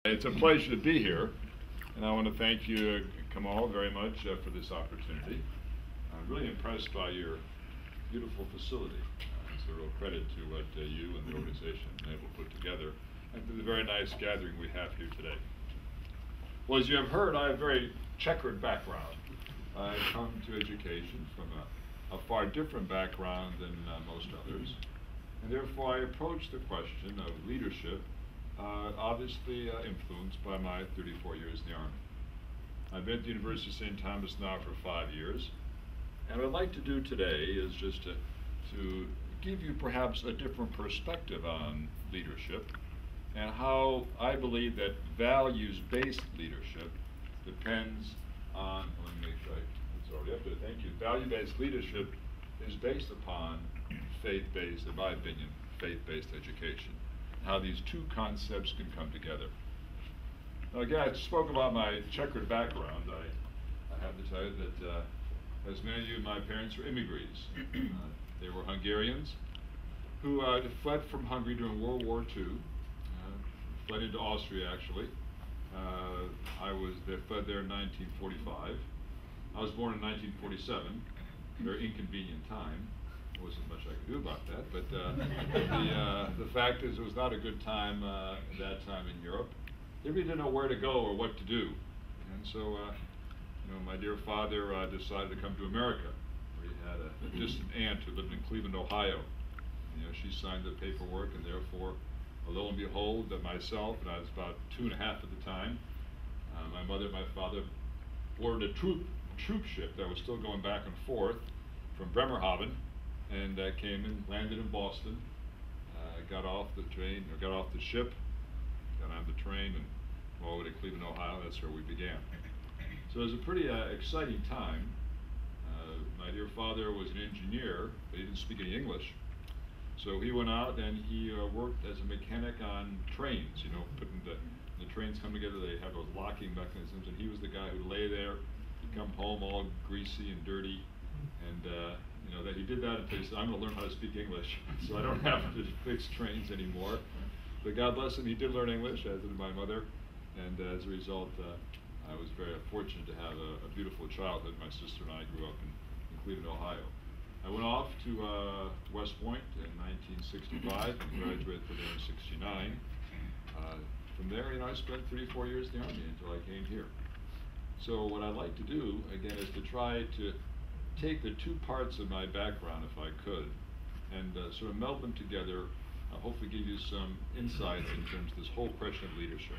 It's a pleasure to be here, and I want to thank you, Kamal, very much for this opportunity. I'm really impressed by your beautiful facility. It's a real credit to what you and the organization have been able to put together, and to the very nice gathering we have here today. Well, as you have heard, I have a very checkered background. I come to education from a far different background than most others, and therefore I approach the question of leadership obviously influenced by my 34 years in the Army. I've been at the University of St. Thomas now for 5 years, and what I'd like to do today is just to give you perhaps a different perspective on leadership and how I believe that values-based leadership depends on, let me make sure it's already up there, thank you. Value-based leadership is based upon faith-based, in my opinion, faith-based education. How these two concepts can come together. Now again, I spoke about my checkered background. I have to tell you that as many of you, my parents were immigrants. They were Hungarians who fled from Hungary during World War II, fled into Austria actually. They fled there in 1945. I was born in 1947, a very inconvenient time. There wasn't much I could do about that, but the fact is it was not a good time at that time in Europe. They really didn't know where to go or what to do. And so, my dear father decided to come to America, where he had a distant aunt who lived in Cleveland, Ohio. She signed the paperwork, and therefore, lo and behold, myself, and I was about 2.5 at the time, my mother and my father boarded a troop ship that was still going back and forth from Bremerhaven, and came in, landed in Boston, got off the train, or got off the ship, got on the train, and all over to Cleveland, Ohio. That's where we began. So it was a pretty exciting time. My dear father was an engineer, but he didn't speak any English. So he went out and he worked as a mechanic on trains, putting the trains come together, they have those locking mechanisms, and he was the guy who lay there, he'd come home all greasy and dirty, and that he did that until he said, I'm going to learn how to speak English, so I don't have to fix trains anymore. But God bless him, he did learn English, as did my mother, and as a result, I was very fortunate to have a beautiful childhood. My sister and I grew up in Cleveland, Ohio. I went off to West Point in 1965 and graduated from there in '69. From there, I spent 34 years in the Army until I came here. So what I'd like to do, again, is to try to take the two parts of my background, if I could, and sort of meld them together, hopefully give you some insights in terms of this whole question of leadership.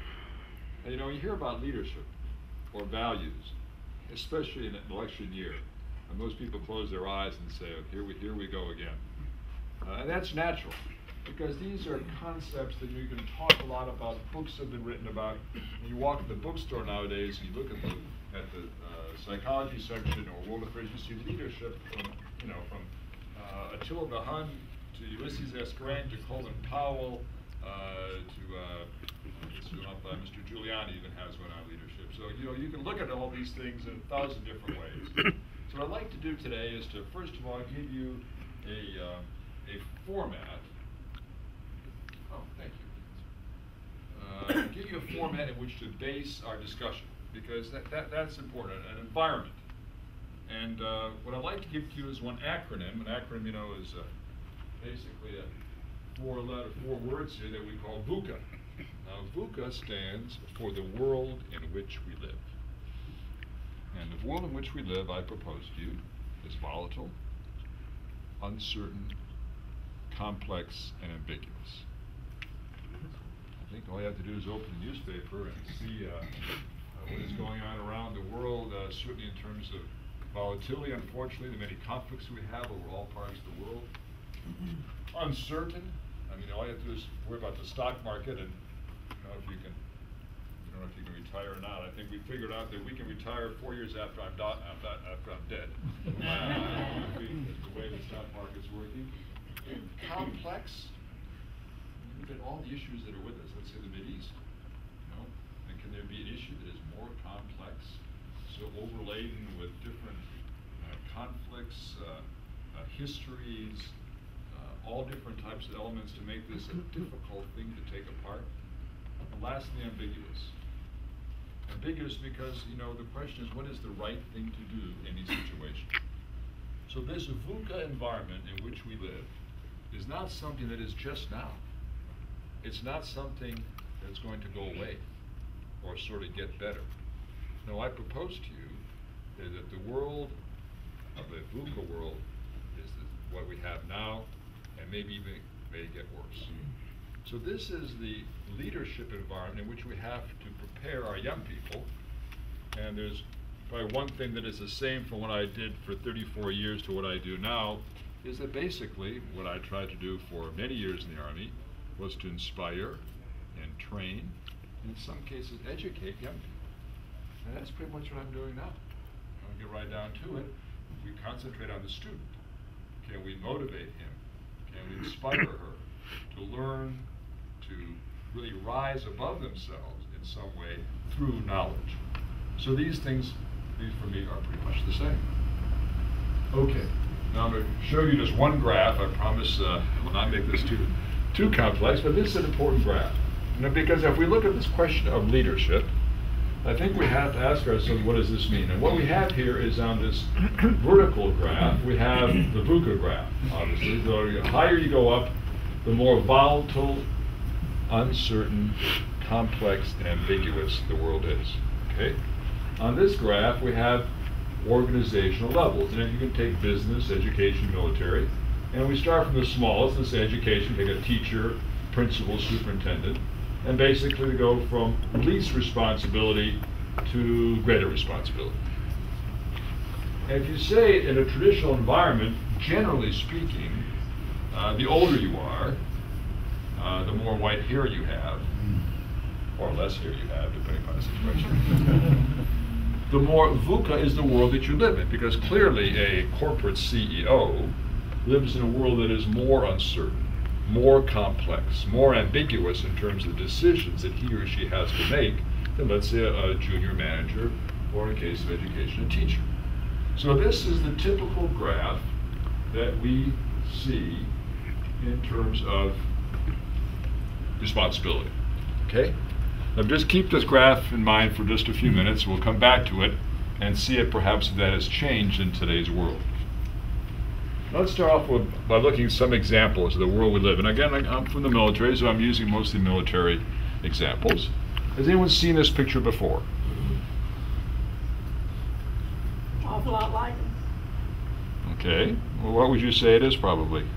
And you hear about leadership or values, especially in an election year, and most people close their eyes and say, oh, here we go again. And that's natural, because these are concepts that you can talk a lot about, books have been written about. When you walk in the bookstore nowadays and you look at the psychology section or world affairs, you see leadership from Attila the Hun to Ulysses S. Grant to Colin Powell to Mr. Giuliani even has one on leadership. So you can look at all these things in 1,000 different ways. So what I'd like to do today is to first of all give you a format. Oh, thank you. Give you a format in which to base our discussion, because that's important, an environment. And what I'd like to give to you is one acronym. An acronym, is basically four words here that we call VUCA. Now, VUCA stands for the world in which we live. And the world in which we live, I propose to you, is volatile, uncertain, complex, and ambiguous. I think all you have to do is open the newspaper and see what is going on around the world, certainly in terms of volatility, unfortunately, the many conflicts we have over all parts of the world. Uncertain. All you have to do is worry about the stock market and if you can, I don't know if you can retire or not. I think we figured out that we can retire 4 years after I'm dead. The way the stock market's working. Complex. Look at all the issues that are with us. Let's say the Mideast. And can there be an issue that is more complex, so overladen with different conflicts, histories, all different types of elements to make this a difficult thing to take apart? lastly, ambiguous. Ambiguous because, you know, the question is, what is the right thing to do in these situations? So this VUCA environment in which we live is not something that is just now. It's not something that's going to go away or sort of get better. No, I propose to you that the world of the VUCA world is what we have now, and maybe even may get worse. So this is the leadership environment in which we have to prepare our young people. And there's probably one thing that is the same from what I did for 34 years to what I do now, is that basically what I tried to do for many years in the Army was to inspire and train, and in some cases educate young people. And that's pretty much what I'm doing now. I'll get right down to it. We concentrate on the student. Can we motivate him? Can we inspire her to learn to really rise above themselves in some way through knowledge? So these things, for me, are pretty much the same. Okay, now I'm going to show you just one graph. I promise I will not make this too complex, but this is an important graph. You know, because if we look at this question of leadership, I think we have to ask ourselves, what does this mean? And what we have here is on this vertical graph, we have the VUCA graph, obviously. The higher you go up, the more volatile, uncertain, complex, and ambiguous the world is, okay? On this graph, we have organizational levels. And if you can take business, education, military, and we start from the smallest, let's say education, take a teacher, principal, superintendent, and basically we go from least responsibility to greater responsibility. And if you say in a traditional environment, generally speaking, the older you are, the more white hair you have, or less hair you have, depending on the situation, the more VUCA is the world that you live in, because clearly a corporate CEO lives in a world that is more uncertain, more complex, more ambiguous in terms of the decisions that he or she has to make than, let's say, a junior manager, or in the case of education, a teacher. So this is the typical graph that we see in terms of responsibility, okay? Now just keep this graph in mind for just a few minutes. We'll come back to it and see if perhaps that has changed in today's world. Let's start off by looking at some examples of the world we live in. Again, I'm from the military, so I'm using mostly military examples. Has anyone seen this picture before? Awful lot like it. Okay. Well, what would you say it is, probably?